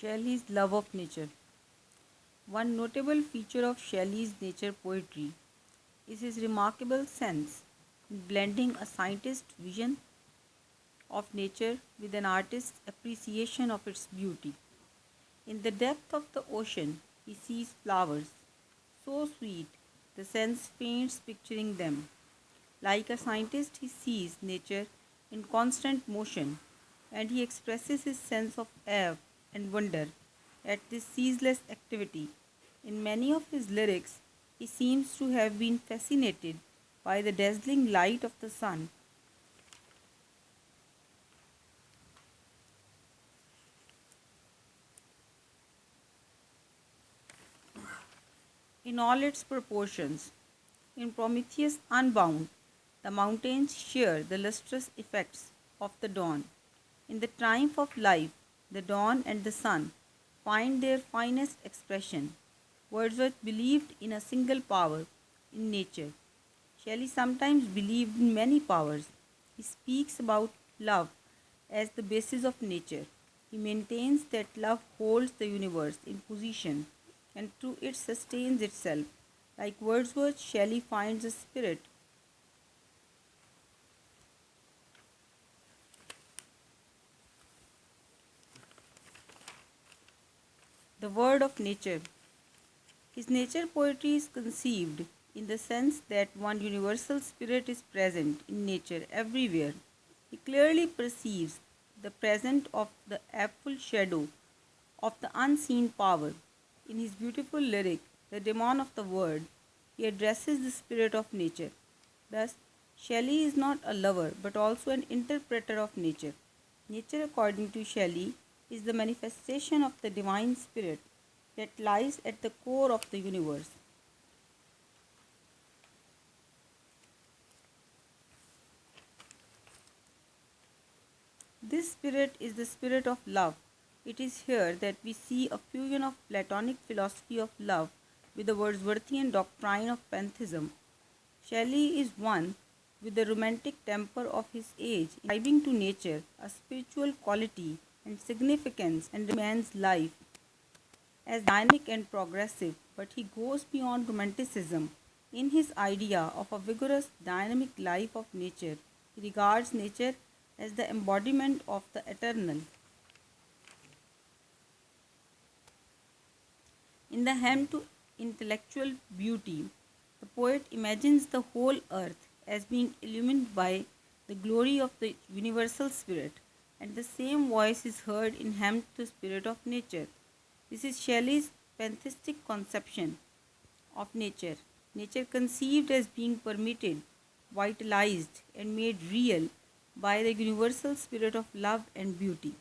Shelley's love of nature. One notable feature of Shelley's nature poetry is his remarkable sense in blending a scientist's vision of nature with an artist's appreciation of its beauty. In the depth of the ocean, he sees flowers, so sweet the sense faints picturing them. Like a scientist, he sees nature in constant motion, and he expresses his sense of awe and wonder at this ceaseless activity. In many of his lyrics, he seems to have been fascinated by the dazzling light of the sun. In all its proportions. In Prometheus Unbound, the mountains share the lustrous effects of the dawn. In the triumph of life, the dawn and the sun find their finest expression. Wordsworth believed in a single power, in nature. Shelley sometimes believed in many powers. He speaks about love as the basis of nature. He maintains that love holds the universe in position and through it sustains itself. Like Wordsworth, Shelley finds a spirit. The word of nature. His nature poetry is conceived in the sense that one universal spirit is present in nature everywhere. He clearly perceives the presence of the apple shadow of the unseen power. In his beautiful lyric, The Demon of the World, he addresses the spirit of nature. Thus, Shelley is not a lover but also an interpreter of nature. Nature, according to Shelley, is the manifestation of the divine spirit that lies at the core of the universe. This spirit is the spirit of love. It is here that we see a fusion of Platonic philosophy of love with the Wordsworthian doctrine of pantheism. Shelley is one with the romantic temper of his age, ascribing to nature a spiritual quality and significance and demands life as dynamic and progressive, but he goes beyond romanticism. In his idea of a vigorous, dynamic life of nature, he regards nature as the embodiment of the eternal. In the hymn to intellectual beauty, the poet imagines the whole earth as being illumined by the glory of the universal spirit, and the same voice is heard in hymn to the spirit of nature. This is Shelley's pantheistic conception of nature, nature conceived as being permitted, vitalized, and made real by the universal spirit of love and beauty.